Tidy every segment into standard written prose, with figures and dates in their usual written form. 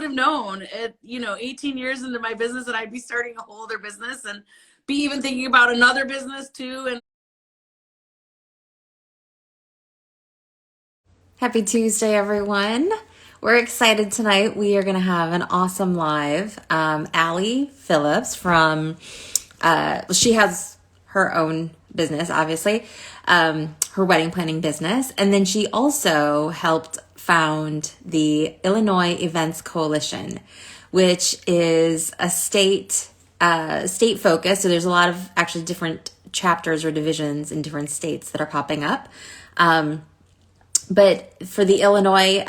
have known at, 18 years into my business that I'd be starting a whole other business and be even thinking about another business too. And Happy Tuesday, everyone. We're excited tonight. We are going to have an awesome live. Allie Phillips she has her own business, obviously, her wedding planning business. And then she also helped found the Illinois Events Coalition, which is a state focus. So there's a lot of actually different chapters or divisions in different states that are popping up. But for the Illinois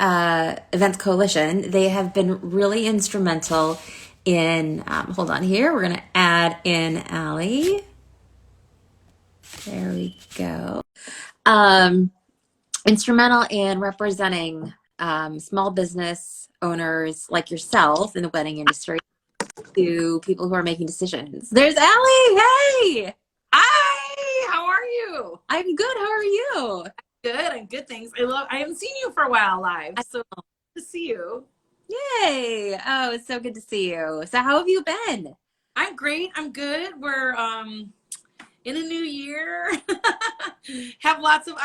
Events Coalition, they have been really instrumental in, hold on here, we're going to add in Allie. There we go. Instrumental in representing small business owners like yourself in the wedding industry to people who are making decisions. There's Allie. Hey! hi, how are you? I'm good. How are you? Good. I'm good. Thanks. I haven't seen you for a while live. So good to see you. Yay. Oh, it's so good to see you. So how have you been? I'm great. I'm good. We're in a new year. I have lots of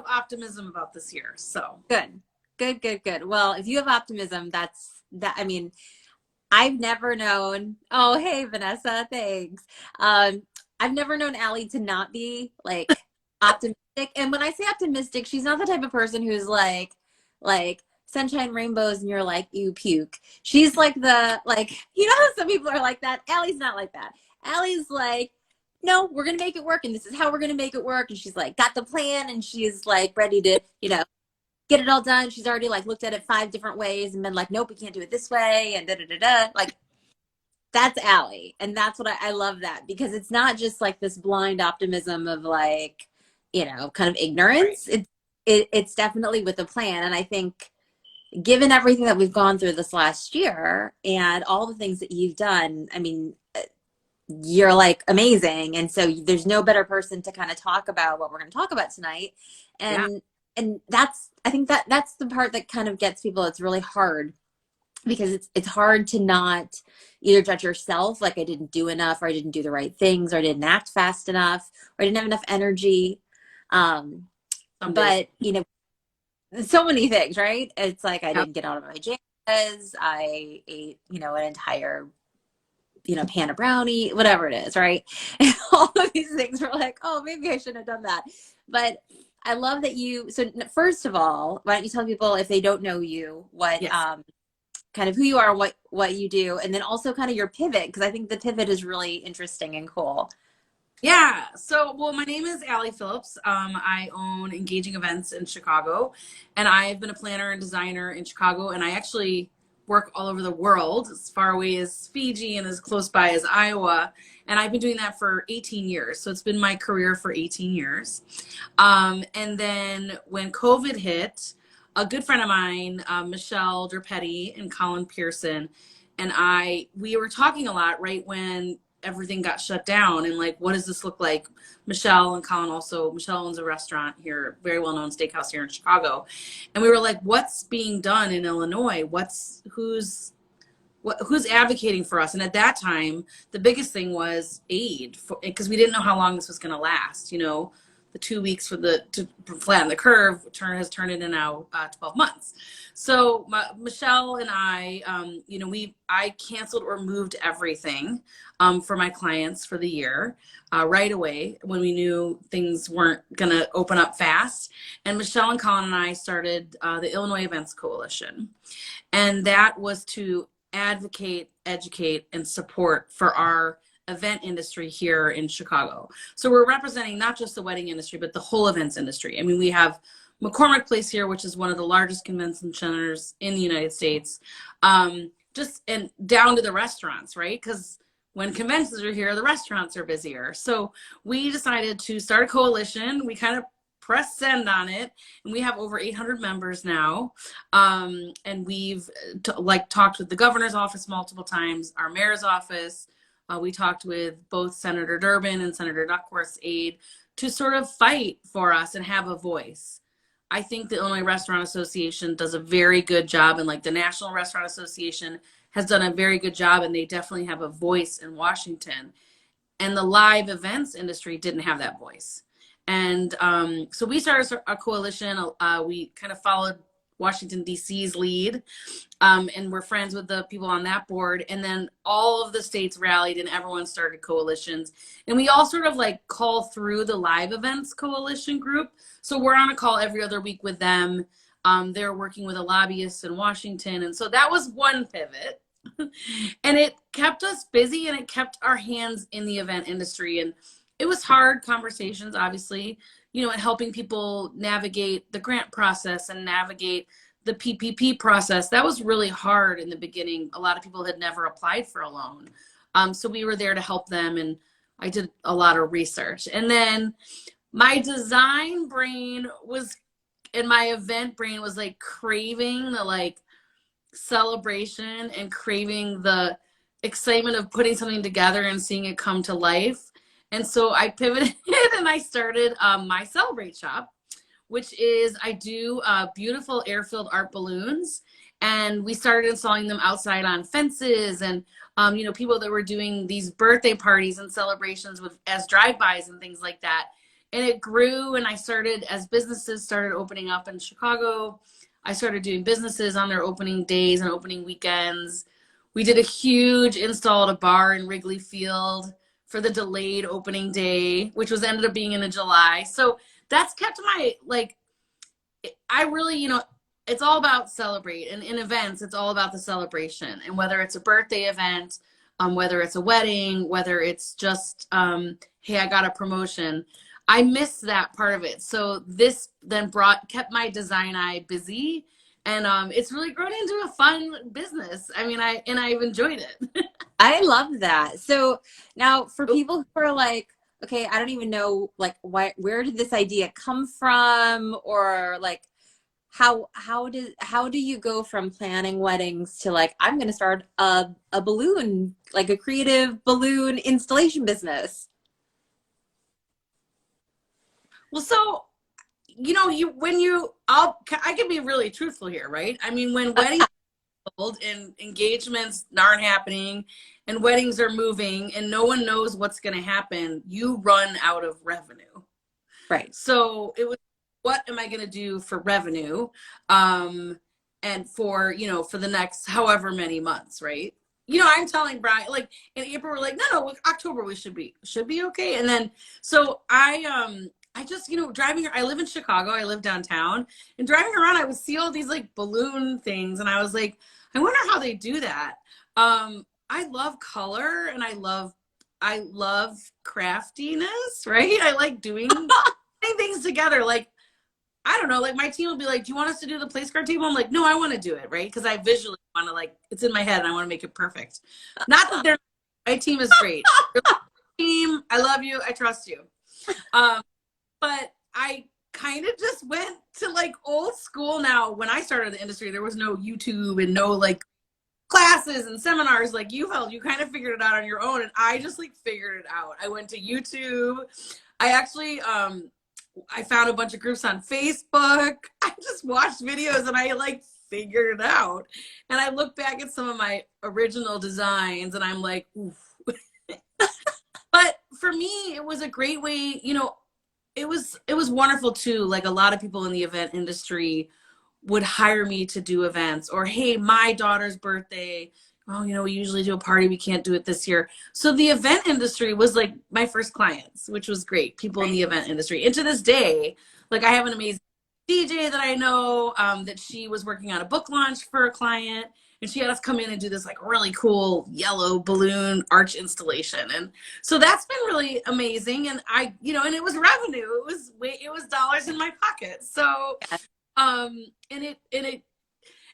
optimism about this year. So Good. Good. Well, if you have optimism, I mean, I've never known, oh, hey, Vanessa, thanks. I've never known Allie to not be like optimistic. And when I say optimistic, she's not the type of person who's like sunshine rainbows and you're like, you puke. She's like how some people are like that. Allie's not like that. Allie's like, no, we're going to make it work. And this is how we're going to make it work. And she's like, got the plan. And she's like ready to, get it all done. She's already like looked at it 5 different ways and been like, nope, we can't do it this way. And da. Like, that's Allie. And that's what I love that, because it's not just like this blind optimism of like, kind of ignorance. right. It's definitely with a plan. And I think given everything that we've gone through this last year and all the things that you've done, I mean, you're like amazing. And so there's no better person to kind of talk about what we're going to talk about tonight. Yeah. And I think that's the part that kind of gets people. It's really hard because it's hard to not either judge yourself, like I didn't do enough, or I didn't do the right things, or I didn't act fast enough, or I didn't have enough energy. Some days. But so many things, right? It's like I Yep. didn't get out of my jammies. I ate, an entire, pan of brownie, whatever it is, right? And all of these things were like, oh, maybe I shouldn't have done that. But I love that so first of all, why don't you tell people, if they don't know you, what Yes. kind of who you are, what you do, and then also kind of your pivot, because I think the pivot is really interesting and cool. Yeah. So, well, my name is Allie Phillips. I own Engaging Events in Chicago, and I've been a planner and designer in Chicago, and I actually work all over the world, as far away as Fiji and as close by as Iowa. And I've been doing that for 18 years. So it's been my career for 18 years. And then when COVID hit, a good friend of mine, Michelle Derpetti and Colin Pearson, and we were talking a lot right when everything got shut down, and like, what does this look like? Michelle and Colin also, Michelle owns a restaurant here, very well-known steakhouse here in Chicago. And we were like, what's being done in Illinois? Who's advocating for us? And at that time, the biggest thing was aid, because we didn't know how long this was going to last. The 2 weeks to flatten the curve has turned into now 12 months. So Michelle and I, I canceled or moved everything for my clients for the year right away when we knew things weren't going to open up fast. And Michelle and Colin and I started the Illinois Events Coalition. And that was to advocate, educate, and support for our event industry here in Chicago. So we're representing not just the wedding industry, but the whole events industry. I mean, we have McCormick Place here, which is one of the largest convention centers in the United States, just and down to the restaurants, right? Because when conventions are here, the restaurants are busier. So we decided to start a coalition. We kind of press send on it, and we have over 800 members now. And we've talked with the governor's office multiple times, our mayor's office. We talked with both Senator Durbin and Senator Duckworth's aide to sort of fight for us and have a voice. I think the Illinois Restaurant Association does a very good job, and like the National Restaurant Association has done a very good job, and they definitely have a voice in Washington. And the live events industry didn't have that voice. And so we started a coalition. We kind of followed Washington, D.C.'s lead, and we're friends with the people on that board. And then all of the states rallied and everyone started coalitions. And we all sort of like call through the live events coalition group. So we're on a call every other week with them. They're working with a lobbyist in Washington. And so that was one pivot. And it kept us busy and it kept our hands in the event industry. And it was hard conversations, obviously, you know, and helping people navigate the grant process and navigate the PPP process. That was really hard in the beginning. A lot of people had never applied for a loan. So we were there to help them. And I did a lot of research. And then my design brain was, and my event brain was like craving the like celebration and craving the excitement of putting something together and seeing it come to life. And so I pivoted and I started my Celebrate shop, which is I do beautiful air-filled art balloons. And we started installing them outside on fences and, you know, people that were doing these birthday parties and celebrations with as drive-bys and things like that. And it grew, and I started, as businesses started opening up in Chicago, I started doing businesses on their opening days and opening weekends. We did a huge install at a bar in Wrigley Field for the delayed opening day, which was ended up being in July. So that's kept my, like, I really, you know, it's all about celebrate. And in events, it's all about the celebration. And whether it's a birthday event, whether it's a wedding, whether it's just, hey, I got a promotion, I missed that part of it. So this then kept my design eye busy, and it's really grown into a fun business. I mean, I've enjoyed it. I love that. So now for people who are like, okay, I don't even know, like, where did this idea come from? Or like, how do you go from planning weddings to like, I'm going to start a balloon, like a creative balloon installation business? Well, so, you know, I can be really truthful here, right? I mean, when weddings are sold and engagements aren't happening and weddings are moving and no one knows what's going to happen, you run out of revenue. Right. So it was, what am I going to do for revenue? And for, you know, for the next however many months, right? You know, I'm telling Brian, like in April, we're like, no, October we should be okay. And then, so I just, you know, driving, I live in Chicago, I live downtown, and driving around, I would see all these like balloon things. And I was like, I wonder how they do that. I love color and I love craftiness, right? I like doing things together. Like, I don't know, like my team will be like, do you want us to do the place card table? I'm like, no, I want to do it, right? Because I visually want to, like, it's in my head and I want to make it perfect. Not that my team is great. Team, I love you, I trust you. But I kind of just went to like old school. Now, when I started the industry, there was no YouTube and no like classes and seminars like you held. You kind of figured it out on your own, and I just like figured it out. I went to YouTube. I actually I found a bunch of groups on Facebook. I just watched videos and I like figured it out. And I look back at some of my original designs and I'm like, oof. But for me, it was a great way, you know, it was wonderful too. Like a lot of people in the event industry would hire me to do events, or, hey, my daughter's birthday, oh, you know, we usually do a party, we can't do it this year. So the event industry was like my first clients, which was great. People in the event industry. And to this day, like I have an amazing DJ that I know, that she was working on a book launch for a client, and she had us come in and do this like really cool yellow balloon arch installation. And so that's been really amazing. And I, you know, and it was revenue. It was dollars in my pocket. So, and it,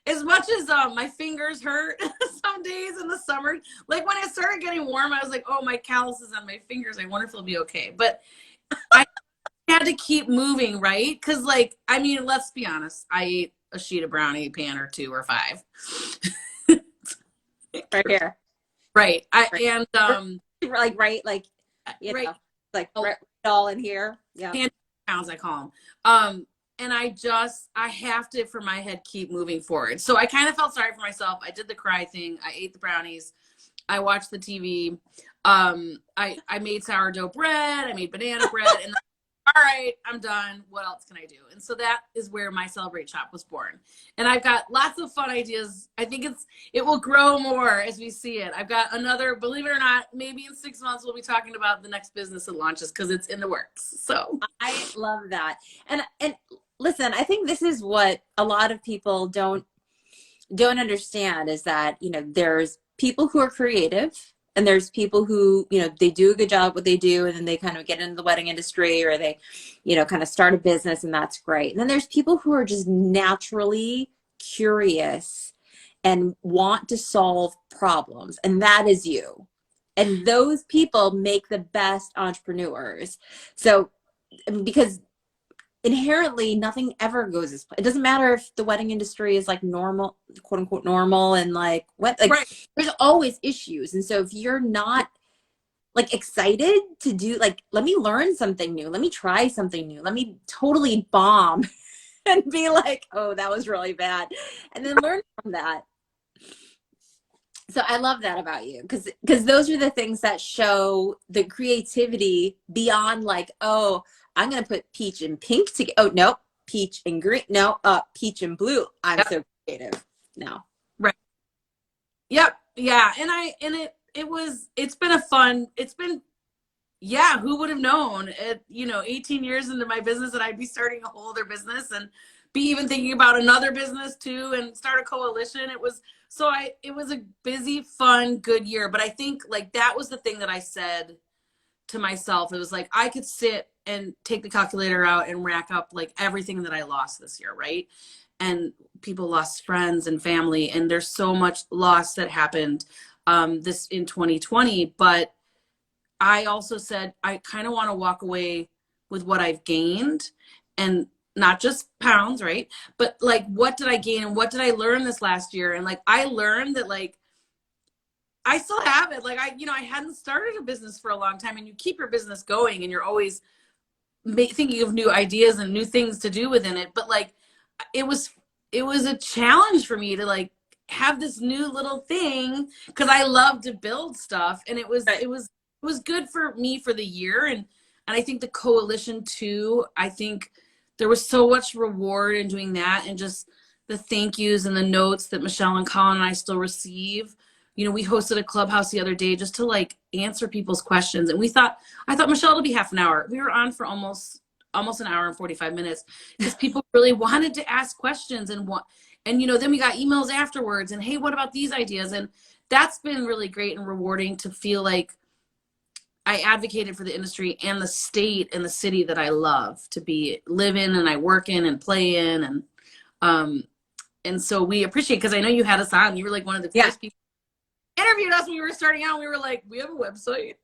as much as my fingers hurt some days in the summer, like when it started getting warm, I was like, oh, my calluses on my fingers, I wonder if it'll be okay. But I had to keep moving, right? Because, like, I mean, let's be honest, I ate a sheet of brownie pan or 2 or 5. Right here. Right. Like, right, you right. know, like right all in here. Yeah. Pounds, I call them. and I have to, for my head, keep moving forward. So I kind of felt sorry for myself. I did the cry thing. I ate the brownies. I watched the TV. I made sourdough bread. I made banana bread, and all right, I'm done. What else can I do? And so that is where my Celebrate Shop was born. And I've got lots of fun ideas. I think it will grow more as we see it. I've got another, believe it or not, maybe in 6 months we'll be talking about the next business that launches because it's in the works. So I love that. And listen, I think this is what a lot of people don't understand is that, you know, there's people who are creative and there's people who, you know, they do a good job what they do and then they kind of get into the wedding industry or they, you know, kind of start a business and that's great. And then there's people who are just naturally curious and want to solve problems. And that is you. And those people make the best entrepreneurs. So, because inherently nothing ever goes as it doesn't matter if the wedding industry is like normal, quote unquote normal, and like what, like right. there's always issues. And so if you're not like excited to do, like, let me learn something new, let me try something new, let me totally bomb and be like, oh, that was really bad, and then learn from that. So I love that about you because those are the things that show the creativity beyond like, oh, I'm going to put peach and pink together. Oh, no, peach and green. No, peach and blue. I'm Yep. so creative. No. Right. Yep. Yeah. And it's been, yeah, who would have known it, you know, 18 years into my business that I'd be starting a whole other business and be even thinking about another business too and start a coalition. It was a busy, fun, good year. But I think like that was the thing that I said to myself. It was like I could sit and take the calculator out and rack up like everything that I lost this year, right? And people lost friends and family, and there's so much loss that happened this in 2020. But I also said I kind of want to walk away with what I've gained, and not just pounds, right? But like, what did I gain and what did I learn this last year? And like, I learned that like I still have it. Like I hadn't started a business for a long time, and you keep your business going, and you're always thinking of new ideas and new things to do within it. But like, it was a challenge for me to like have this new little thing because I love to build stuff, and it was good for me for the year, and I think the coalition too. I think there was so much reward in doing that, and just the thank yous and the notes that Michelle and Colin and I still receive. You know, we hosted a clubhouse the other day just to like answer people's questions. And I thought Michelle, it'll be half an hour. We were on for almost an hour and 45 minutes because people really wanted to ask questions and you know, then we got emails afterwards and hey, what about these ideas? And that's been really great and rewarding to feel like I advocated for the industry and the state and the city that I love to live in and I work in and play in. And so we appreciate, because I know you had us on. You were like one of the first people interviewed us when we were starting out. We were like, we have a website.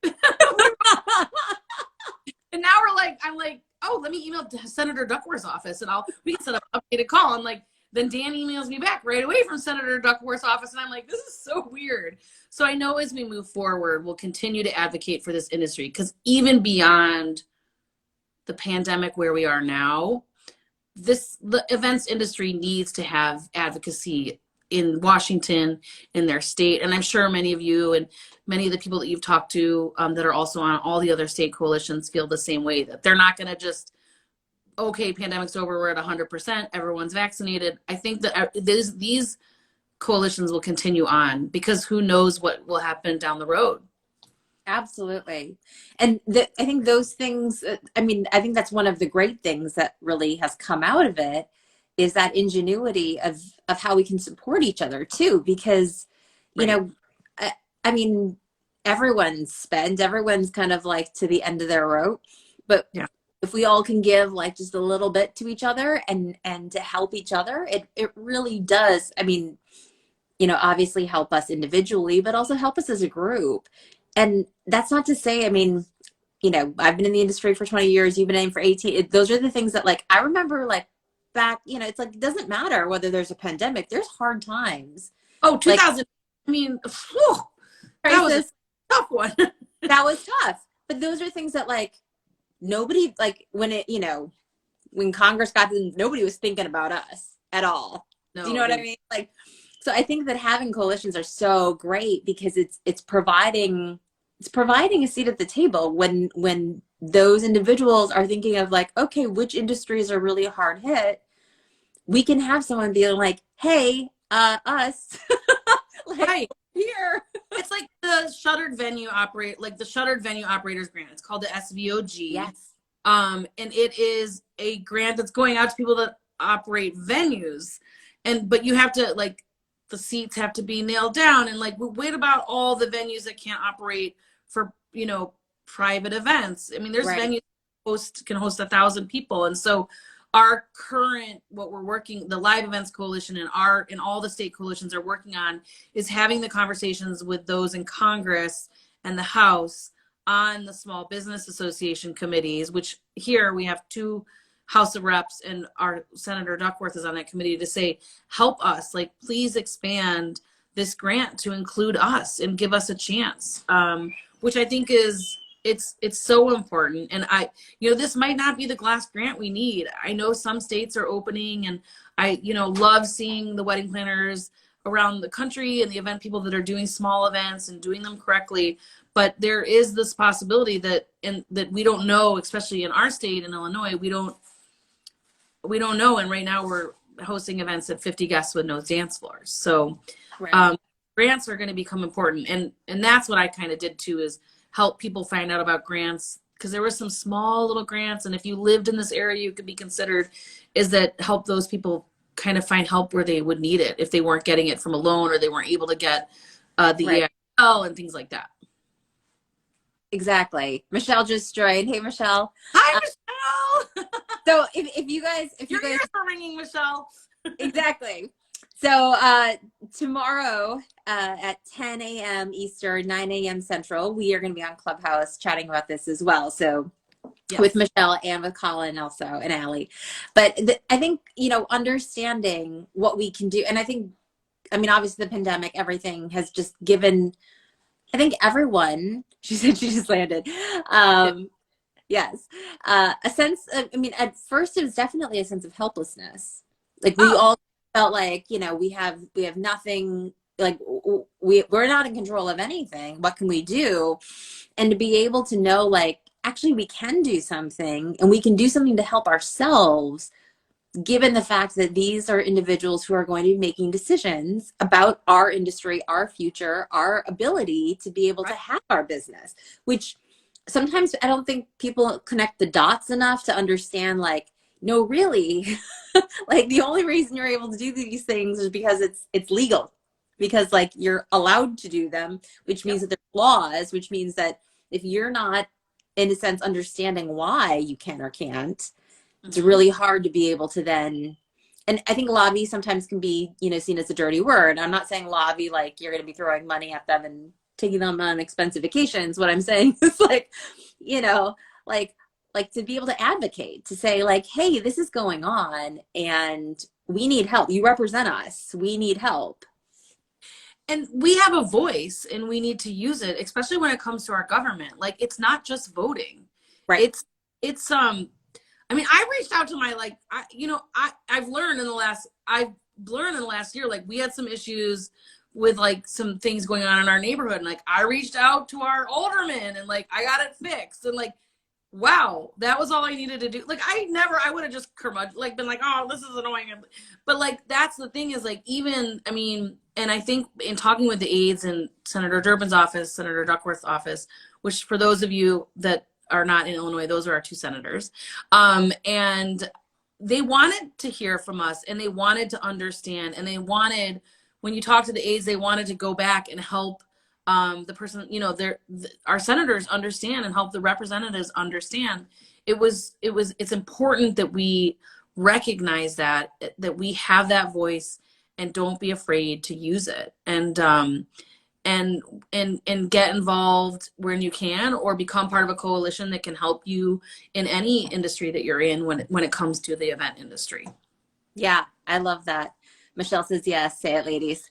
And now I'm like, oh, let me email Senator Duckworth's office and we can set up an updated call. And like, then Dan emails me back right away from Senator Duckworth's office. And I'm like, this is so weird. So I know as we move forward, we'll continue to advocate for this industry, because even beyond the pandemic where we are now, the events industry needs to have advocacy in Washington, in their state. And I'm sure many of you and many of the people that you've talked to that are also on all the other state coalitions feel the same way, that they're not going to just, okay, pandemic's over, we're at 100%, everyone's vaccinated. I think that these coalitions will continue on, because who knows what will happen down the road. Absolutely. And I think those things, I mean, I think that's one of the great things that really has come out of it, is that ingenuity of how we can support each other too, because, you know, I mean, everyone's kind of like to the end of their rope, but if we all can give like just a little bit to each other and to help each other, it really does. I mean, you know, obviously help us individually, but also help us as a group. And that's not to say, I mean, you know, I've been in the industry for 20 years, you've been in for 18. Those are the things that like, I remember like back, you know, it's like, it doesn't matter whether there's a pandemic, there's hard times. Oh, 2000. Like, I mean, whew, that was a tough one. That was tough. But those are things that like nobody, like when it, you know, when Congress got to, nobody was thinking about us at all. Do you know No, what I they mean? Like, so I think that having coalitions are so great because it's providing a seat at the table when those individuals are thinking of like, okay, which industries are really hard hit. We can have someone be like, hey, us, like right. here. It's like the shuttered venue operate, like the shuttered venue operators grant. It's called the SVOG. Yes. And it is a grant that's going out to people that operate venues. But you have to like the seats have to be nailed down. And like, what about all the venues that can't operate for, private events? I mean, there's Right. venues can host 1,000 people. And so our current, what we're working, the Live Events Coalition and all the state coalitions are working on is having the conversations with those in Congress and the House on the Small Business Association committees, which here we have 2 House of Reps and our Senator Duckworth is on that committee to say, help us, like, please expand this grant to include us and give us a chance, which I think is, it's so important. And this might not be the glass grant we need. I know some states are opening, and I, love seeing the wedding planners around the country and the event people that are doing small events and doing them correctly. But there is this possibility that we don't know, especially in our state in Illinois, we don't know. And right now we're hosting events at 50 guests with no dance floors. So Right. grants are going to become important. And that's what I kind of did too, is help people find out about grants, because there were some small little grants. And if you lived in this area, you could be considered, is that help those people kind of find help where they would need it if they weren't getting it from a loan or they weren't able to get the Right. EIL and things like that. Exactly. Michelle just joined. Hey, Michelle. Hi, Michelle. So if you guys, Your ears are ringing, Michelle. exactly. So tomorrow at 10 a.m. Eastern, 9 a.m. Central, we are going to be on Clubhouse chatting about this as well. So Yes. with Michelle and with Colin also and Allie. But I think, understanding what we can do. And I mean, obviously the pandemic, everything has just given, I think everyone, she said she just landed. Yes. A sense of, I mean, at first it was definitely a sense of helplessness. Like we all felt like, we have nothing, like we're not in control of anything. What can we do? And to be able to know, like, actually we can do something, and we can do something to help ourselves, given the fact that these are individuals who are going to be making decisions about our industry, our future, our ability to be able to have our business, which sometimes I don't think people connect the dots enough to understand, like, no, really, like the only reason you're able to do these things is because it's legal, because like you're allowed to do them, which means that there's laws, which means that if you're not, in a sense, understanding why you can or can't, it's really hard to be able to then, and I think lobby sometimes can be, seen as a dirty word. I'm not saying lobby like you're going to be throwing money at them and taking them on expensive vacations. What I'm saying is like, like to be able to advocate, to say like, hey, this is going on and we need help. You represent us. We need help. And we have a voice and we need to use it, especially when it comes to our government. Like, it's not just voting. Right. It's I mean, I reached out to my, like, I've learned in the last year, like, we had some issues with like some things going on in our neighborhood. And like, I reached out to our alderman and like, I got it fixed. And like, wow, that was all I needed to do. Like, I would have just like been like, oh, this is annoying. But like, that's the thing, is like, even, I mean, and I think in talking with the aides in Senator Durbin's office, Senator Duckworth's office, which for those of you that are not in Illinois, those are our 2 senators. And they wanted to hear from us, and they wanted to understand, and they wanted, when you talk to the aides, they wanted to go back and help the person, our senators understand, and help the representatives understand. It's important that we recognize that we have that voice, and don't be afraid to use it, and get involved when you can, or become part of a coalition that can help you in any industry that you're in when it comes to the event industry. Yeah, I love that. Michelle says yes. Say it, ladies.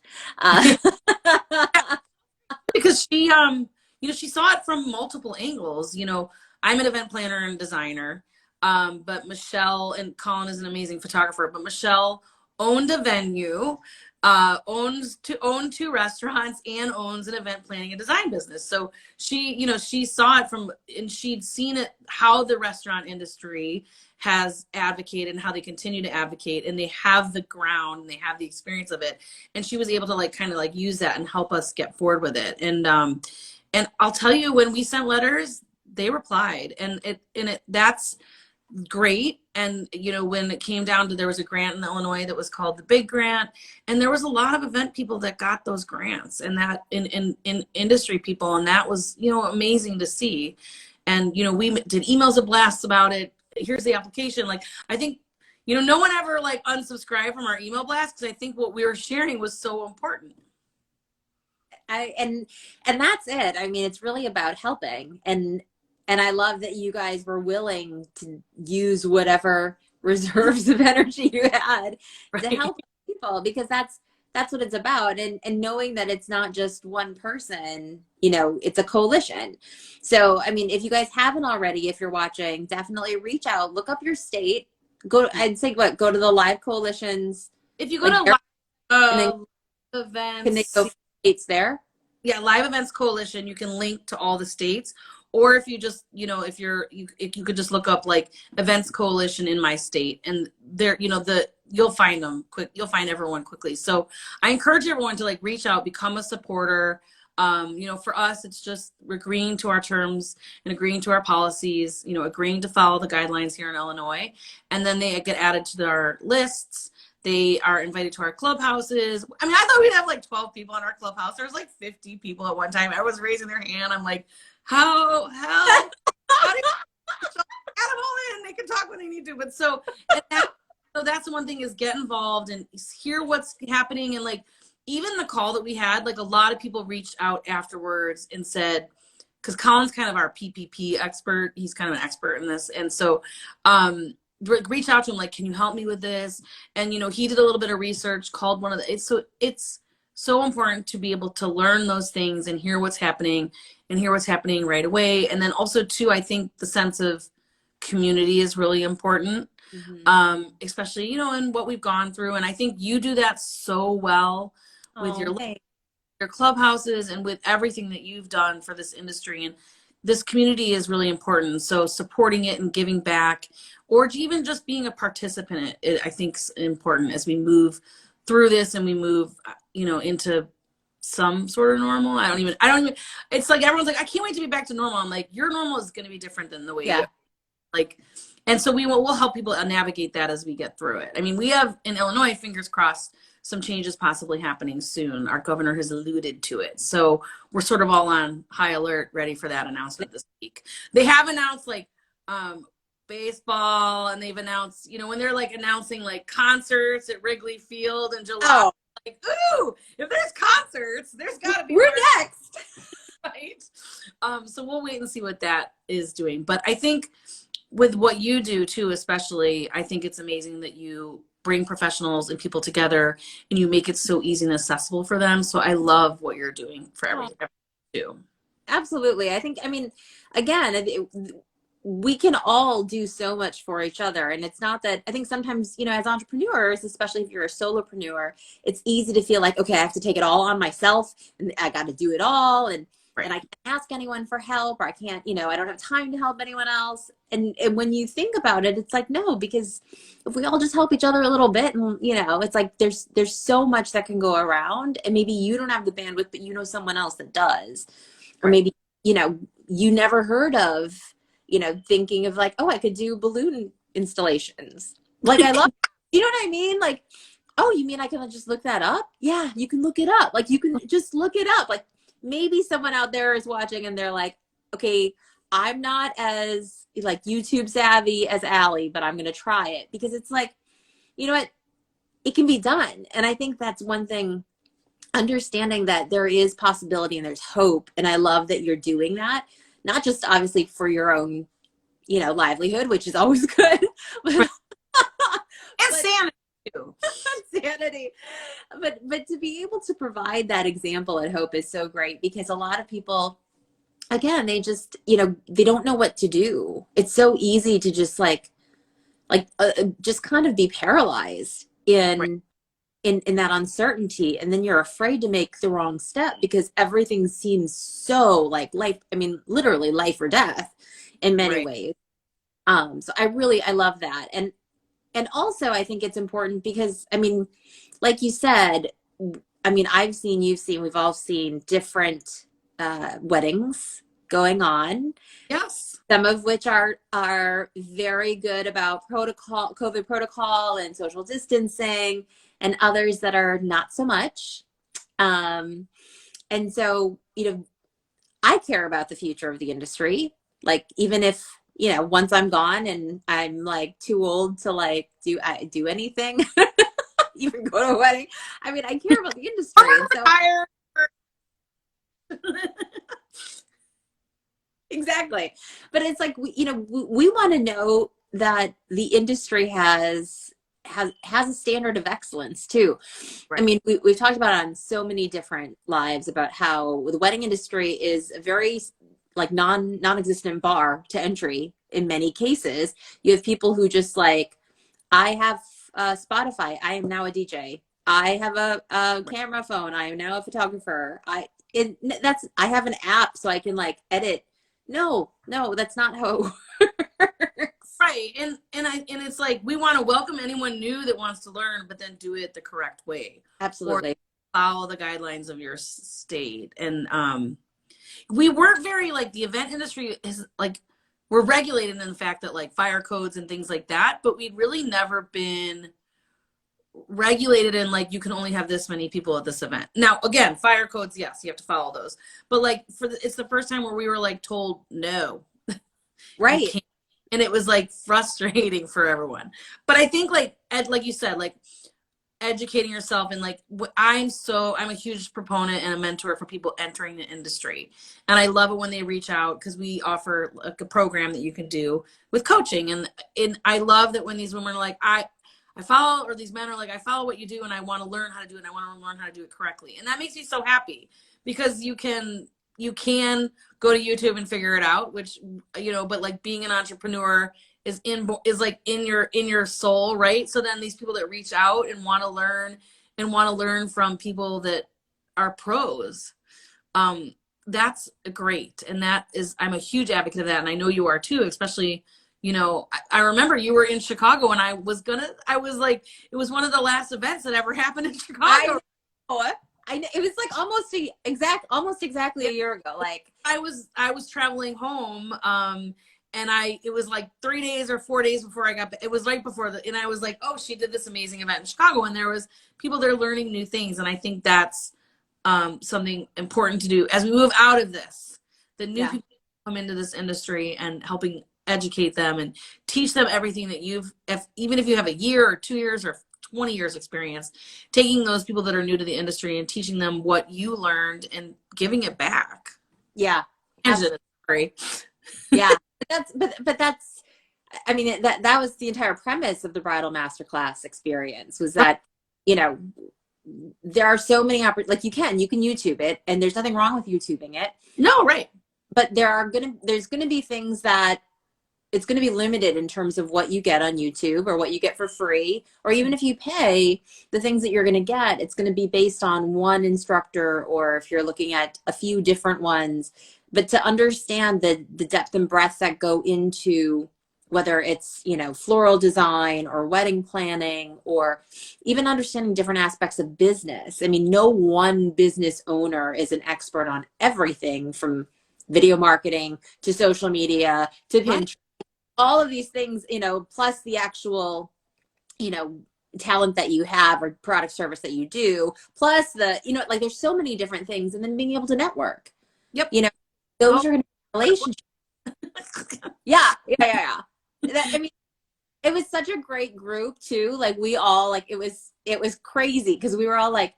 Because she she saw it from multiple angles. I'm an event planner and designer. But Michelle, and Colin is an amazing photographer, but Michelle owned a venue, owned two restaurants, and owns an event planning and design business. So she, she saw it from, and she'd seen it, how the restaurant industry has advocated and how they continue to advocate, and they have the ground and they have the experience of it. And she was able to like kind of like use that and help us get forward with it. And I'll tell you, when we sent letters, they replied, and that's great. And when it came down to, there was a grant in Illinois that was called the Big Grant, and there was a lot of event people that got those grants, and that in industry people, and that was amazing to see. And we did emails of blasts about it. Here's the application. Like, I think no one ever like unsubscribed from our email blast, because I think what we were sharing was so important. And that's it. I mean, it's really about helping, and I love that you guys were willing to use whatever reserves of energy you had to help people, because that's what it's about. And knowing that it's not just one person, it's a coalition. So, I mean, if you guys haven't already, if you're watching, definitely reach out, look up your state, I'd say go to the live coalitions. If you go to live events, can they go states there? Yeah, Live Events Coalition, you can link to all the states. Or if you just, if you could just look up like Events Coalition in my state, and there, you'll find them quick. You'll find everyone quickly. So I encourage everyone to like reach out, become a supporter. For us, it's just agreeing to our terms and agreeing to our policies, agreeing to follow the guidelines here in Illinois. And then they get added to our lists. They are invited to our clubhouses. I mean, I thought we'd have like 12 people in our clubhouse. There was like 50 people at one time. Everyone's raising their hand. I'm like, how do you add them all in? They can talk when they need to. But so that's the one thing, is get involved and hear what's happening. And like, even the call that we had, like a lot of people reached out afterwards and said, because Colin's kind of our PPP expert. He's kind of an expert in this. And so, reach out to him, like, can you help me with this? And he did a little bit of research, called one of the, it's so important to be able to learn those things and hear what's happening right away. And then also too, I think the sense of community is really important. Mm-hmm. Especially in what we've gone through. And I think you do that so well with your clubhouses and with everything that you've done for this industry. And this community is really important. So supporting it and giving back, or even just being a participant, I think is important as we move through this and we move, into some sort of normal. I don't even, it's like, everyone's like, I can't wait to be back to normal. I'm like, your normal is going to be different than the way you like, and so we'll help people navigate that as we get through it. I mean, we have in Illinois, fingers crossed, some changes possibly happening soon. Our governor has alluded to it. So we're sort of all on high alert, ready for that announcement this week. They have announced like baseball, and they've announced, when they're like announcing like concerts at Wrigley Field in July, like, ooh, if there's concerts, there's gotta be we're next. Right? So we'll wait and see what that is doing. But I think with what you do too, especially, I think it's amazing that you bring everything and people together, and you make it so easy and accessible for them. So I love what you're doing for everything too. Absolutely. I think, I mean, again, we can all do so much for each other. And it's not that, I think sometimes, as entrepreneurs, especially if you're a solopreneur, it's easy to feel like, okay, I have to take it all on myself and I got to do it all. And I can't ask anyone for help, or I can't, I don't have time to help anyone else. And when you think about it, it's like, no, because if we all just help each other a little bit, and, it's like, there's so much that can go around, and maybe you don't have the bandwidth, but someone else that does. Or maybe, you never heard of, thinking of like, oh, I could do balloon installations. Like, I love, you know what I mean? Like, oh, you mean I can just look that up? Yeah, you can look it up. Like, you can just look it up. Like, maybe someone out there is watching and they're like, okay, I'm not as like YouTube savvy as Allie, but I'm going to try it, because it's like, you know what, it can be done. And I think that's one thing, understanding that there is possibility and there's hope. And I love that you're doing that, not just obviously for your own, livelihood, which is always good, but sanity too. Sanity. But to be able to provide that example and hope is so great, because a lot of people, again, they just, you know, they don't know what to do. It's so easy to just just kind of be paralyzed Right. in that uncertainty, and then you're afraid to make the wrong step because everything seems so like life, I mean literally life or death in many Right. ways. So I love that. And also I think it's important because I mean, like you said, I mean, I've seen, you've seen, we've all seen different weddings going on, Yes. some of which are very good about protocol, COVID protocol and social distancing, and others that are not so much. Um, and so, you know, I care about the future of the industry. Like, even if, you know, once I'm gone and I'm like too old to like do anything, even go to a wedding. I mean, I care about the I'm industry. And so retired. exactly. But it's like, you know, we want to know that the industry has a standard of excellence too. I Right. mean, we've talked about it on so many different lives about how the wedding industry is a very like non-existent bar to entry in many cases. You have people who just like, I have Spotify. I am now a DJ. I have a Right. camera phone. I am now a photographer. I have an app so I can like edit. No, no, that's not how it works. Right. And it's like we want to welcome anyone new that wants to learn, but then do it the correct way or Absolutely. follow the guidelines of your state. And we weren't very like the event industry is like we're regulated in the fact that like fire codes and things like that, but we'd really never been regulated in like you can only have this many people at this event. Now again, fire codes, yes, you have to follow those. But like it's the first time where we were like told no, you Right. can't. And it was like frustrating for everyone. But I think like like you said, like educating yourself and like I'm a huge proponent and a mentor for people entering the industry, and I love it when they reach out because we offer like a program that you can do with coaching, and I love that when these women are like I follow, or these men are like I follow what you do and I want to learn how to do it and I want to learn how to do it correctly, and that makes me so happy because you can go to YouTube and figure it out, which you know, but like being an entrepreneur is like in your soul, right? So then these people that reach out and want to learn from people that are pros, um that's great. And that is, I'm a huge advocate of that, and I know you are too, especially, you know, I remember you were in Chicago and I was like, it was one of the last events that ever happened in I Chicago. know. I know. It was like almost exactly a year ago. Like, I was traveling home, and it was like 3 days or 4 days before I got it was right before and I was like, oh, she did this amazing event in Chicago, and there was people there learning new things, and I think that's something important to do as we move out of this. The new yeah, people come into this industry and helping educate them and teach them everything that even if you have a year or 2 years or 20 years experience, taking those people that are new to the industry and teaching them what you learned and giving it back. yeah, absolutely. Tangent, sorry. Yeah. But that's, I mean, that was the entire premise of the bridal masterclass experience was that, you know, there are so many like you can YouTube it, and there's nothing wrong with YouTubing it, No, right. but there's gonna be things that it's going to be limited in terms of what you get on YouTube or what you get for free, or even if you pay, the things that you're going to get, it's going to be based on one instructor, or if you're looking at a few different ones. But to understand the depth and breadth that go into whether it's, you know, floral design or wedding planning, or even understanding different aspects of business. I mean, no one business owner is an expert on everything from video marketing to social media to Right. Pinterest, all of these things, you know, plus the actual, you know, talent that you have or product service that you do, plus the, you know, like there's so many different things. And then being able to network, Yep. you know, Oh, those are going to be relationships. Yeah. Yeah. Yeah. Yeah. I mean, it was such a great group too. Like we all, like, it was crazy because we were all like,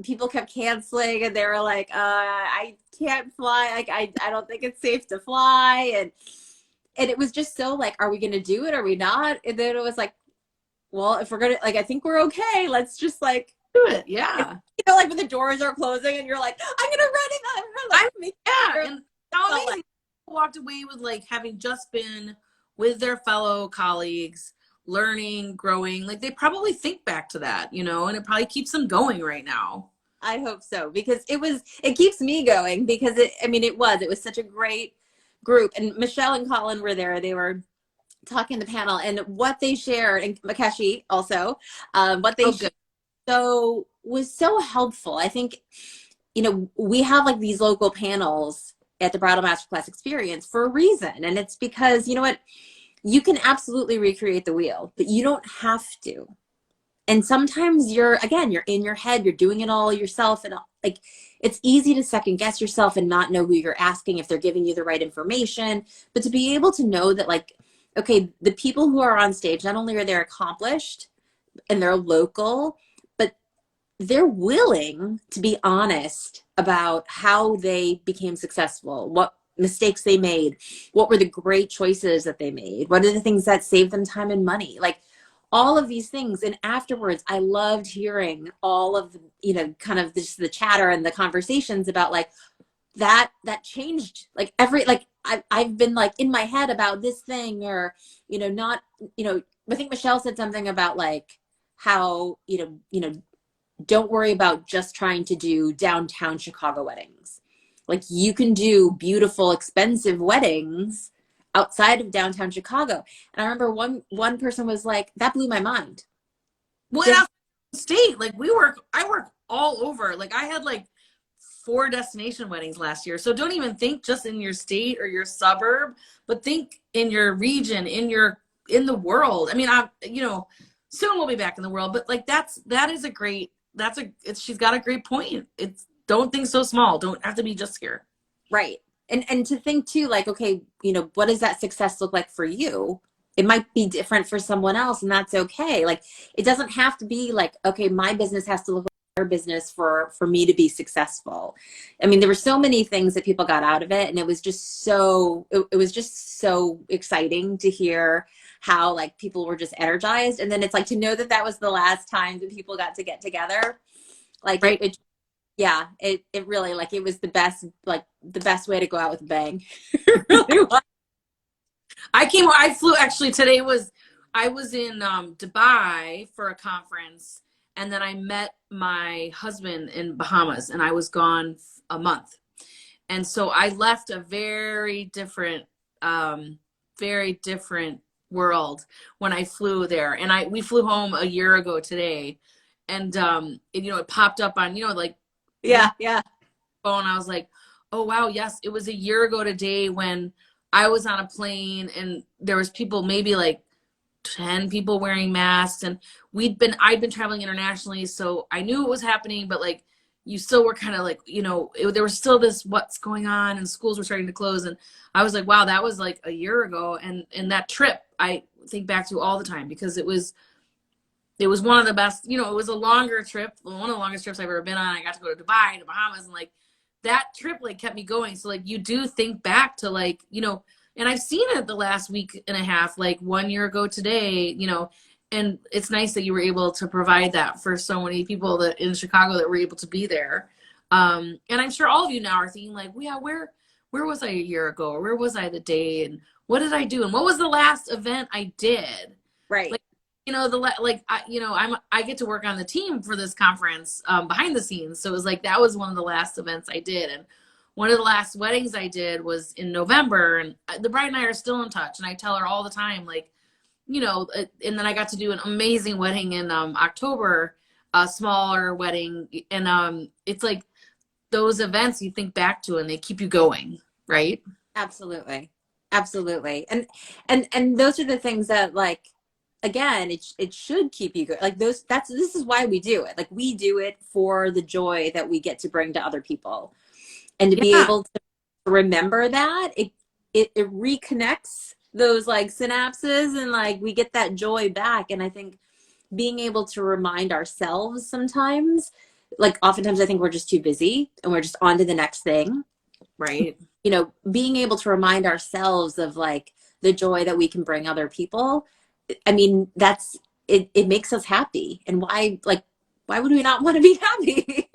people kept canceling and they were like, I can't fly. Like, I don't think it's safe to fly. And it was just so like, are we going to do it? Are we not? And then it was like, well, if we're going to, like, I think we're okay. Let's just like, do it. you Yeah. know, like when the doors are closing and you're like, I'm going to run it. I'm I like, yeah. And how But like, amazing. People walked away with like having just been with their fellow colleagues, learning, growing. Like they probably think back to that, you know, and it probably keeps them going right now. I hope so, because it keeps me going, because it was such a great group. And Michelle and Colin were there. They were talking the panel, and what they shared, and Makeshi also, what they Oh, shared good. was so helpful. I think, we have like these local panels at the Bridal Masterclass Experience for a reason. And it's because, you know what, you can absolutely recreate the wheel, but you don't have to. And sometimes you're in your head, you're doing it all yourself. And like, it's easy to second guess yourself and not know who you're asking, if they're giving you the right information. But to be able to know that, like, okay, the people who are on stage, not only are they accomplished and they're local, but they're willing to be honest about how they became successful, what mistakes they made, what were the great choices that they made, what are the things that saved them time and money, like all of these things. And afterwards, I loved hearing all of, kind of just the chatter and the conversations about like that changed, like I've been like in my head about this thing, or, not, I think Michelle said something about like how, don't worry about just trying to do downtown Chicago weddings. Like you can do beautiful, expensive weddings outside of downtown Chicago. And I remember one person was like, that blew my mind. Well, in Just our state, like I work all over. Like I had like 4 destination weddings last year. So don't even think just in your state or your suburb, but think in your region, in the world. I mean, soon we'll be back in the world, but like that is a great, she's got a great point. It's, don't think so small. Don't have to be just here. right. And to think too, like, okay, what does that success look like for you? It might be different for someone else, and that's okay. Like, it doesn't have to be like, okay, my business has to look like their business for me to be successful. I mean, there were so many things that people got out of it, and it was just it was just so exciting to hear how like people were just energized. And then it's like to know that that was the last time that people got to get together. Like Right. yeah, it really, like, it was the best way to go out with a bang. It really was. I flew actually I was in Dubai for a conference, and then I met my husband in Bahamas, and I was gone a month. And so I left a very different world when I flew there. And we flew home a year ago today, and it popped up on, like Yeah, yeah. phone. I was like, oh wow, yes, it was a year ago today when I was on a plane and there was people, maybe like 10 people wearing masks, and I'd been traveling internationally, so I knew it was happening, but like you still were kind of like, there was still this what's going on, and schools were starting to close, and I was like, wow, that was like a year ago. And that trip I think back to all the time, because it was one of the best, it was a longer trip, one of the longest trips I've ever been on. I got to go to Dubai, to Bahamas, and like that trip like kept me going. So like you do think back to like, and I've seen it the last week and a half, like 1 year ago today, and it's nice that you were able to provide that for so many people that in Chicago that were able to be there. And I'm sure all of you now are thinking like, well, yeah, where was I a year ago? Or where was I the day? And what did I do? And what was the last event I did? Right. Like, I get to work on the team for this conference behind the scenes. So it was like, that was one of the last events I did. And one of the last weddings I did was in November, and the bride and I are still in touch. And I tell her all the time, like, and then I got to do an amazing wedding in October, a smaller wedding. And it's like those events you think back to and they keep you going, right? Absolutely. Absolutely. And those are the things that, like, again, it should keep you good. Like this is why we do it. Like we do it for the joy that we get to bring to other people. And to be Yeah. able to remember that, it reconnects those like synapses, and like we get that joy back. And I think being able to remind ourselves sometimes, like oftentimes I think we're just too busy and we're just on to the next thing. Right. Being able to remind ourselves of like the joy that we can bring other people. I mean, it makes us happy. And why would we not want to be happy?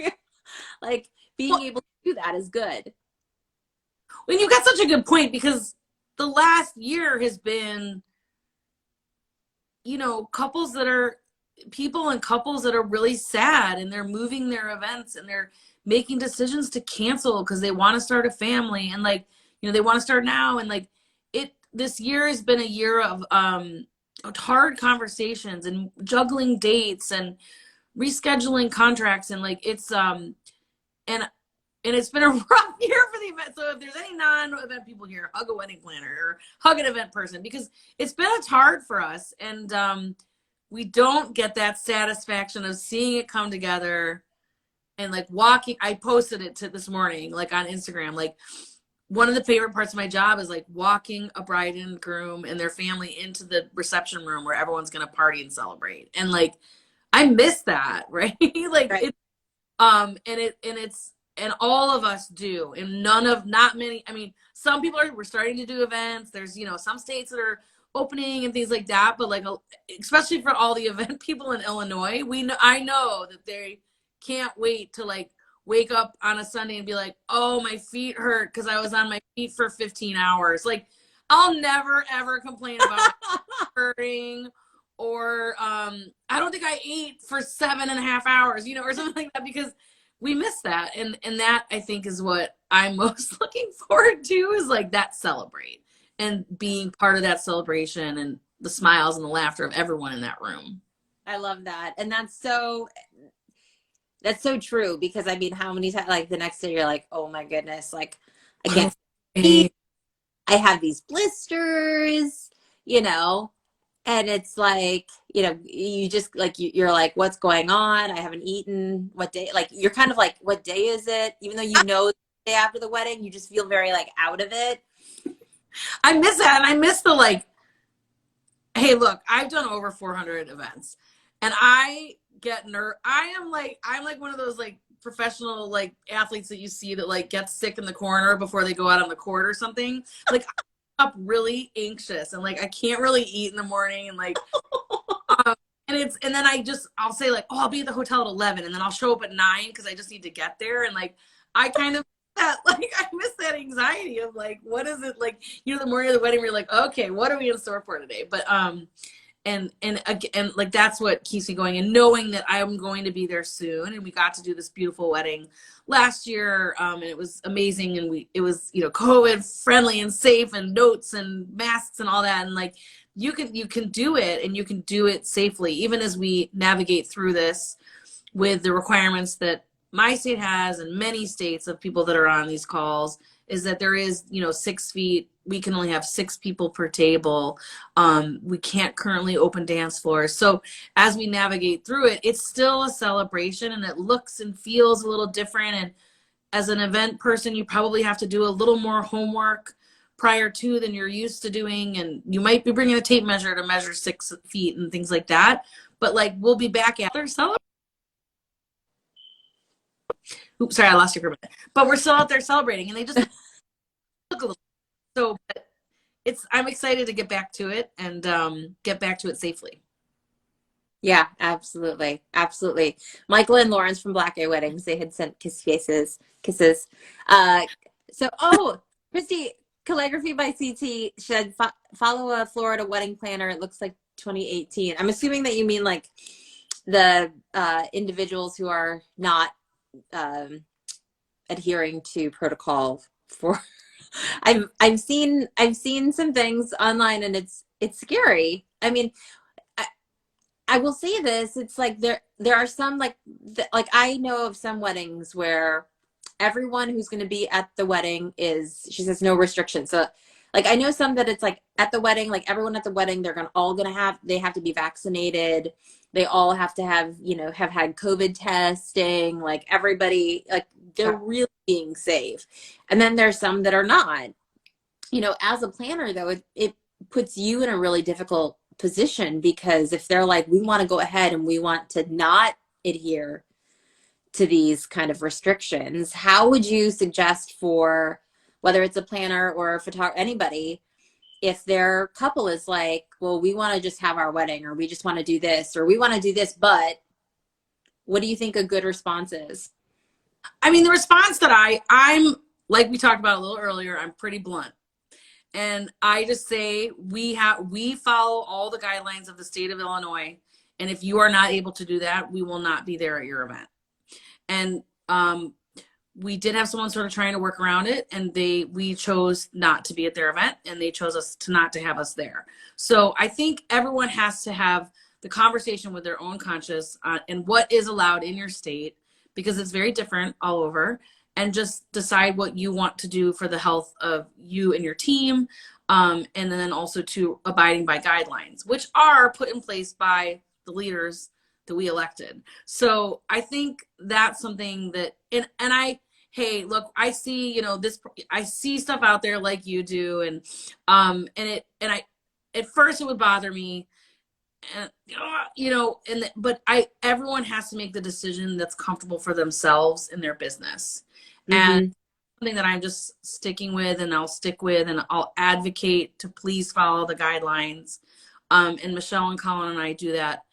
Like being Well, able to do that is good. When you got such a good point, because the last year has been, couples that are people and couples that are really sad, and they're moving their events, and they're making decisions to cancel because they want to start a family, and like, they want to start now, and like this year has been a year of hard conversations and juggling dates and rescheduling contracts, and like and it's been a rough year for the event. So if there's any non-event people here, hug a wedding planner or hug an event person, because it's hard for us, and we don't get that satisfaction of seeing it come together and like walking. I posted it to this morning, like on Instagram, like one of the favorite parts of my job is like walking a bride and groom and their family into the reception room where everyone's going to party and celebrate. And like, I miss that, right? Like Right. it, and all of us do, and not many, I mean, some people we're starting to do events. There's, some states that are opening and things like that, but like, especially for all the event people in Illinois, I know that they can't wait to like wake up on a Sunday and be like, oh, my feet hurt because I was on my feet for 15 hours. Like, I'll never ever complain about hurting, or I don't think I ate for 7.5 hours, or something like that, because we miss that. And that, I think, is what I'm most looking forward to, is like that celebrate and being part of that celebration and the smiles and the laughter of everyone in that room. I love that. And that's so true, because I mean, how many times, like the next day you're like, oh my goodness, like I can't eat. I have these blisters, and it's like, you just like, you're like, what's going on? I haven't eaten. What day? Like, you're kind of like, what day is it? Even though the day after the wedding, you just feel very like out of it. I miss that. And I miss the like, hey, look, I've done over 400 events, and I get I'm like one of those like professional like athletes that you see that like gets sick in the corner before they go out on the court or something. Like, I'm up really anxious, and like I can't really eat in the morning, and like and then I'll say like, oh, I'll be at the hotel at 11, and then I'll show up at 9 because I just need to get there. And like, I kind of that, like, I miss that anxiety of like, what is it like, the morning of the wedding, we're like, okay, what are we in store for today? But and again, like, that's what keeps me going, and knowing that I'm going to be there soon. And we got to do this beautiful wedding last year, and it was amazing, and it was COVID friendly and safe, and notes and masks and all that, and like, you can do it, and you can do it safely, even as we navigate through this with the requirements that my state has, and many states of people that are on these calls, is that there is 6 feet. We can only have 6 people per table. We can't currently open dance floors. So as we navigate through it, it's still a celebration, and it looks and feels a little different. And as an event person, you probably have to do a little more homework prior to than you're used to doing. And you might be bringing a tape measure to measure 6 feet and things like that. But like, we'll be back after celebrating. Oops, sorry, I lost you for a minute. But we're still out there celebrating, and they just look a little. So I'm excited to get back to it, and get back to it safely. Yeah, absolutely. Absolutely. Michael and Lawrence from Black Eye Weddings, they had sent kisses. Oh, Christy, Calligraphy by CT said, follow a Florida wedding planner. It looks like 2018. I'm assuming that you mean like the individuals who are not adhering to protocol for I've seen some things online, and it's scary. I mean, I will say this, it's like there are some like I know of some weddings where everyone who's going to be at the wedding she says no restrictions. So like, I know some that it's like at the wedding, like everyone at the wedding, they have to be vaccinated. They all have to have had COVID testing, like everybody, like they're really being safe. And then there's some that are not. As a planner though, it puts you in a really difficult position, because if they're like, we want to go ahead and we want to not adhere to these kind of restrictions, how would you suggest, for whether it's a planner or a photographer, anybody, if their couple is like, well, we want to just have our wedding, or we just want to do this, or we want to do this, but what do you think a good response is? I mean, the response that I'm like we talked about a little earlier, I'm pretty blunt. And I just say we follow all the guidelines of the state of Illinois. And if you are not able to do that, we will not be there at your event. And we did have someone sort of trying to work around it, and we chose not to be at their event, and they chose us to not to have us there. So I think everyone has to have the conversation with their own conscience and what is allowed in your state, because it's very different all over, and just decide what you want to do for the health of you and your team, and then also to abiding by guidelines, which are put in place by the leaders that we elected. So I think that's something that, hey, look, I see, I see stuff out there like you do. At first it would bother me, and, everyone has to make the decision that's comfortable for themselves in their business. And something that I'm just sticking with, and I'll stick with, and I'll advocate to please follow the guidelines. And Michelle and Colin and I do that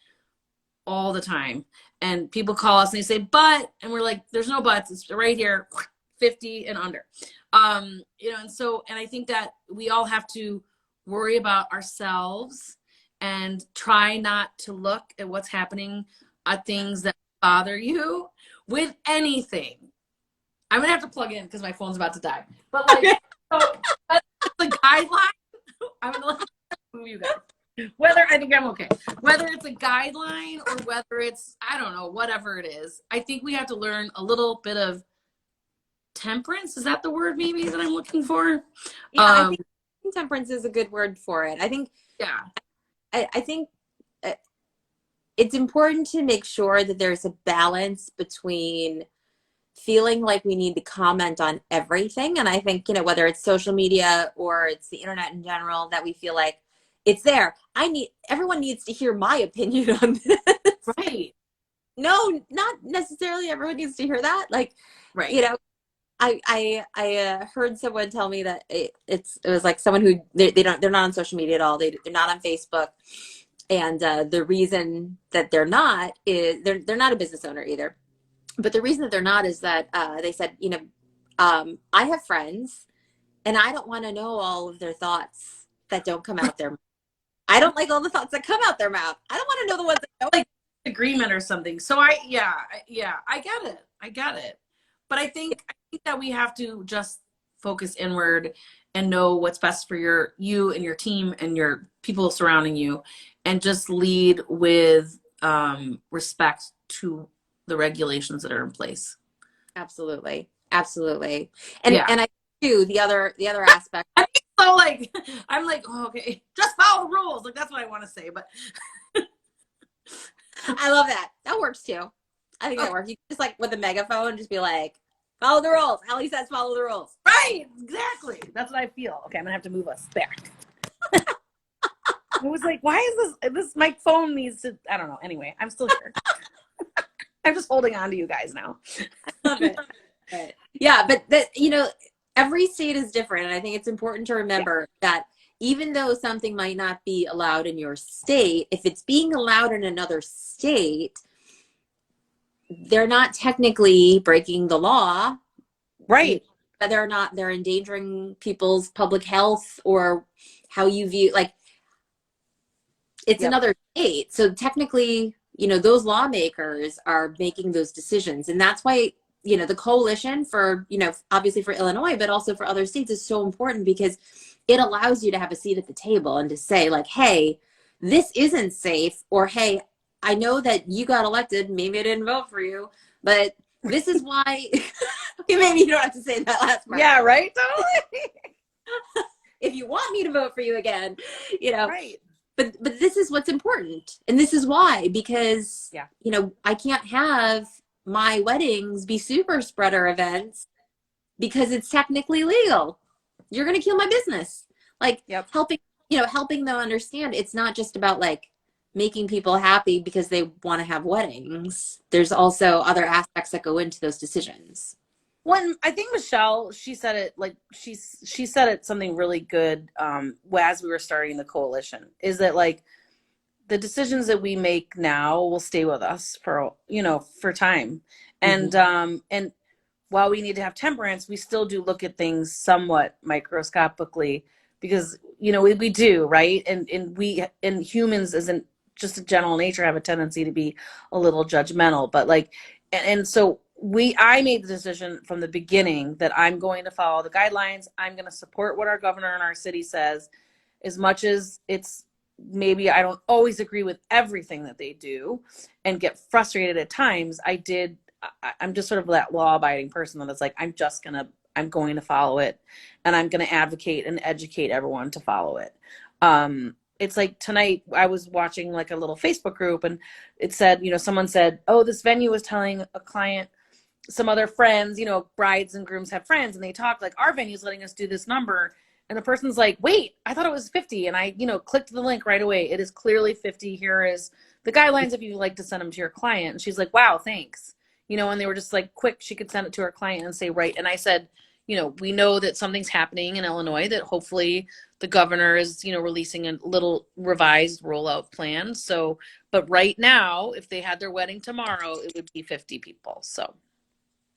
all the time. And people call us and they say, but, and we're like, there's no buts. It's right here, 50 and under. And I think that we all have to worry about ourselves and try not to look at what's happening at things that bother you with anything. I'm going to have to plug in because my phone's about to die. But so the guideline, I'm going to let you guys. I think I'm okay. Whether it's a guideline or whether it's, I don't know, whatever it is, I think we have to learn a little bit of temperance. Is that the word maybe that I'm looking for? Yeah, I think temperance is a good word for it. I think, yeah, I think it's important to make sure that there's a balance between feeling like we need to comment on everything. And I think, whether it's social media or it's the internet in general, that we feel like it's there. Everyone needs to hear my opinion on this. Right. No, not necessarily everyone needs to hear that. Right. I heard someone tell me that it was like someone who they're not on social media at all. They're not on Facebook. And the reason that they're not is they're not a business owner either. But the reason that they're not is that they said, I have friends and I don't want to know all of their thoughts that don't come out their mouth. I don't like all the thoughts that come out their mouth. I don't want to know the ones that don't. Like agreement or something. So I get it. But I think that we have to just focus inward and know what's best for you and your team and your people surrounding you, and just lead with respect to the regulations that are in place. Absolutely. And I do the other aspect. So I'm like, oh, okay, just follow the rules. Like that's what I want to say, but I love that. That works too. I think that works. You can just with a megaphone, just be like, follow the rules. Allie says follow the rules. Right, exactly. That's what I feel. Okay, I'm gonna have to move us back. I was like, why is this my phone needs to, I don't know. Anyway, I'm still here. I'm just holding on to you guys now. I love it. Yeah, but every state is different. And I think it's important to remember that even though something might not be allowed in your state, if it's being allowed in another state, they're not technically breaking the law. Right. Whether or not they're endangering people's public health or how you view, it's another state. So technically, those lawmakers are making those decisions. And that's why, the coalition for, obviously for Illinois, but also for other states is so important, because it allows you to have a seat at the table and to say hey, this isn't safe, or hey, I know that you got elected, maybe I didn't vote for you, but this is why. Maybe you don't have to say that last part. Yeah, right. Totally. If you want me to vote for you again, Right. But this is what's important, and this is why, because I can't have my weddings be super spreader events because it's technically legal. You're going to kill my business. Helping them understand it's not just about making people happy because they want to have weddings. There's also other aspects that go into those decisions. Well, I think Michelle, she said it she said it something really good as we were starting the coalition, is that the decisions that we make now will stay with us for time. And while we need to have temperance, we still do look at things somewhat microscopically because, we do, right? And humans isn't just a general nature have a tendency to be a little judgmental, but like, and so I made the decision from the beginning that I'm going to follow the guidelines. I'm going to support what our governor in our city says, as much as it's maybe I don't always agree with everything that they do and get frustrated at times. I'm just sort of that law abiding person that it's like, I'm going to follow it, and I'm going to advocate and educate everyone to follow it. It's like tonight I was watching like a little Facebook group, and it said, someone said, oh, this venue was telling a client, some other friends, brides and grooms have friends, and they talk like, our venue's letting us do this number. And the person's like, wait, I thought it was 50. And I, clicked the link right away. It is clearly 50. Here is the guidelines if you'd like to send them to your client. And she's like, wow, thanks. And they were just like, quick, she could send it to her client and say, right. And I said, we know that something's happening in Illinois, that hopefully the governor is, releasing a little revised rollout plan. So, but right now, if they had their wedding tomorrow, it would be 50 people. So.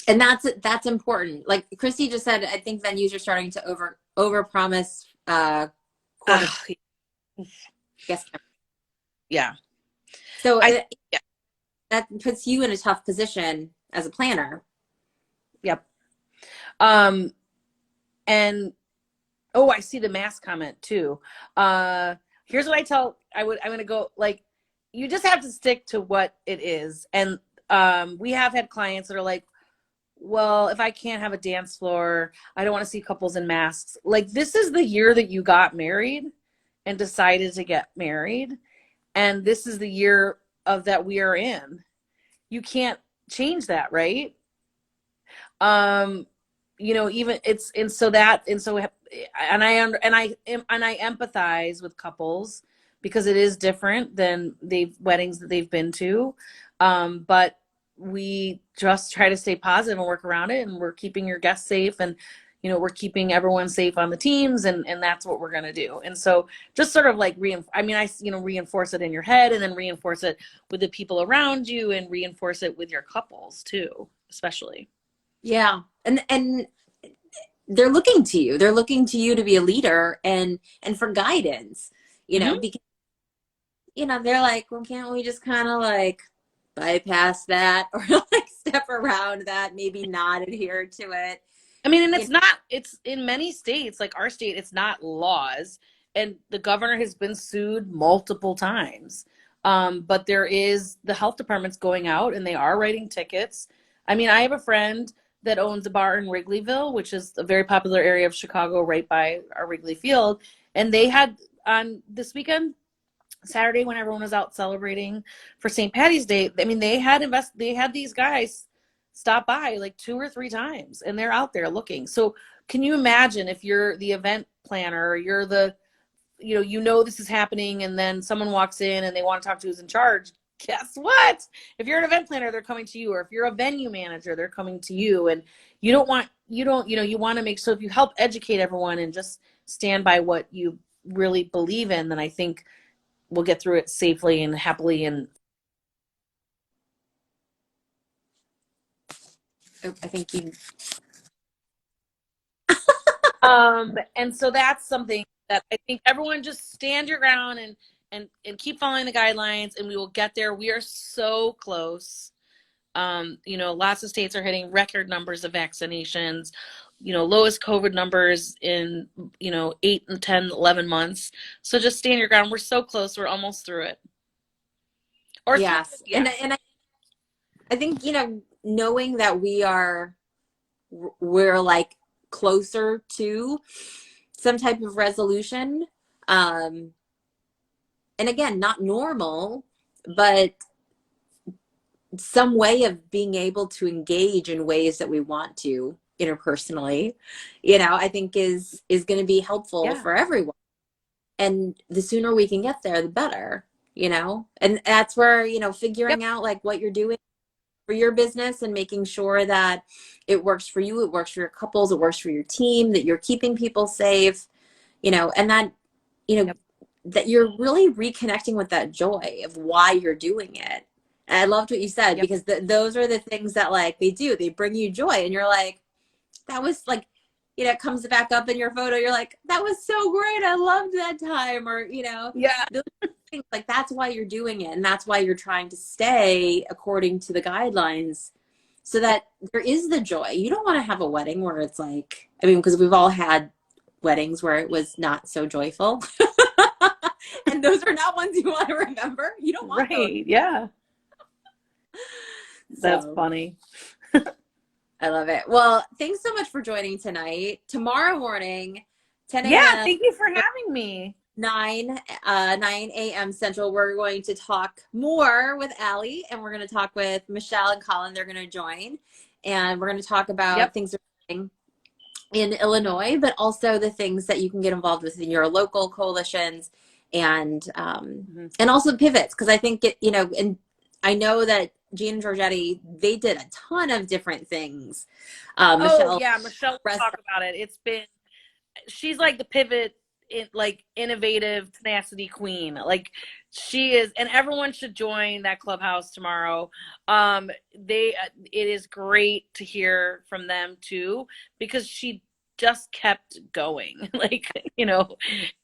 And that's important. Like Christy just said, I think venues are starting to over promise guest. Yeah. So that puts you in a tough position as a planner. Yep. And I see the mask comment too. Here's what I'm going to go, like, you just have to stick to what it is. And we have had clients that are like, well, if I can't have a dance floor, I don't want to see couples in masks. Like, this is the year that you got married and decided to get married. And this is the year of that we are in. You can't change that, right? Even it's, and I empathize with couples because it is different than weddings that they've been to. But we just try to stay positive and work around it, and we're keeping your guests safe, and we're keeping everyone safe on the teams, and that's what we're going to do. And so just sort of like reinforce it in your head, and then reinforce it with the people around you, and reinforce it with your couples too, especially. Yeah. And they're looking to you. They're looking to you to be a leader and for guidance, because they're like, well, can't we just kind of like bypass that or like step around that, maybe not adhere to it? I mean, and it's in many states, like our state, it's not laws, and the governor has been sued multiple times. But there is, the health department's going out and they are writing tickets. I mean, I have a friend that owns a bar in Wrigleyville, which is a very popular area of Chicago right by our Wrigley Field. And they had on this weekend, Saturday, when everyone was out celebrating for St. Patty's Day, I mean, they had these guys stop by like 2 or 3 times, and they're out there looking. So can you imagine if you're the event planner, or you're the, this is happening, and then someone walks in and they want to talk to who's in charge? Guess what? If you're an event planner, they're coming to you. Or if you're a venue manager, they're coming to you. And you want to make sure, if you help educate everyone and just stand by what you really believe in, then I think we'll get through it safely and happily. And I think you. And so that's something that I think everyone just stand your ground and keep following the guidelines, and we will get there. We are so close. Lots of states are hitting record numbers of vaccinations, lowest COVID numbers in, 8 and 10, 11 months. So just stand your ground. We're so close. We're almost through it. Yes. Yeah. And I think, knowing that we're like closer to some type of resolution, and again, not normal, but some way of being able to engage in ways that we want to interpersonally, I think is going to be helpful for everyone. And the sooner we can get there, the better, and that's where, figuring out like what you're doing for your business and making sure that it works for you, it works for your couples, it works for your team, that you're keeping people safe, and that, that you're really reconnecting with that joy of why you're doing it. I loved what you said Yep. because those are the things that like they bring you joy, and you're like, that was like, it comes back up in your photo. You're like, that was so great. I loved that time. Or, Yeah. those things, like that's why you're doing it. And that's why you're trying to stay according to the guidelines so that there is the joy. You don't want to have a wedding where it's like, I mean, because we've all had weddings where it was not so joyful. And those are not ones you want to remember. You don't want those. Right. Yeah. That's So funny. I love it. Well, thanks so much for joining tonight. Tomorrow morning, 10 Yeah. a.m. Thank you for having me. 9 a.m. Central, we're going to talk more with Allie, and we're going to talk with Michelle and Colin. They're going to join, and we're going to talk about Yep. things that are happening in Illinois, but also the things that you can get involved with in your local coalitions, and also pivots, because I think and I know that Jean and Georgetti, they did a ton of different things. Oh Michelle, yeah, Michelle will talk about it. She's like the pivot, like innovative tenacity queen. Like she is, and everyone should join that clubhouse tomorrow. It is great to hear from them too, because she just kept going, like,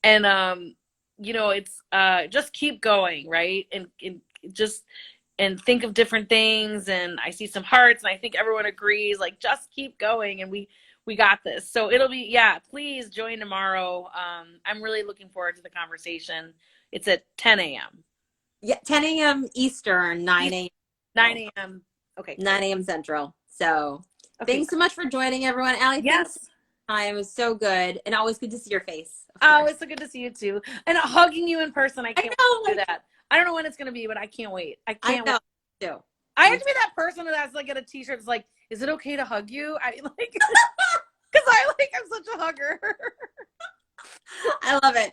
and it's just keep going, right? And just and think of different things, and I see some hearts, and I think everyone agrees, like, just keep going, and we got this. So it'll be, yeah, please join tomorrow. I'm really looking forward to the conversation. It's at 10 a.m. Yeah, 10 a.m. Eastern, 9 a.m. 9 a.m. Okay. 9 a.m. Central. So Okay. thanks so much for joining, everyone. Allie, thanks. Yes. It was so good, and always good to see your face. Oh, it's so good to see you too. And hugging you in person. I can't know, wait to do that. I don't know when it's going to be, but I can't wait. I can't wait. Too. I have to be that person that's like at a t-shirt. It's like, is it okay to hug you? I like, because I'm such a hugger. I love it.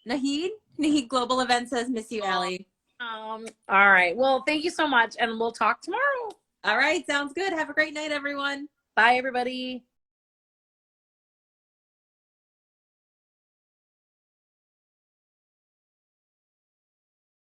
Nahid Global Event says, miss you, Allie. All right. Well, thank you so much, and we'll talk tomorrow. All right, sounds good. Have a great night, everyone. Bye, everybody.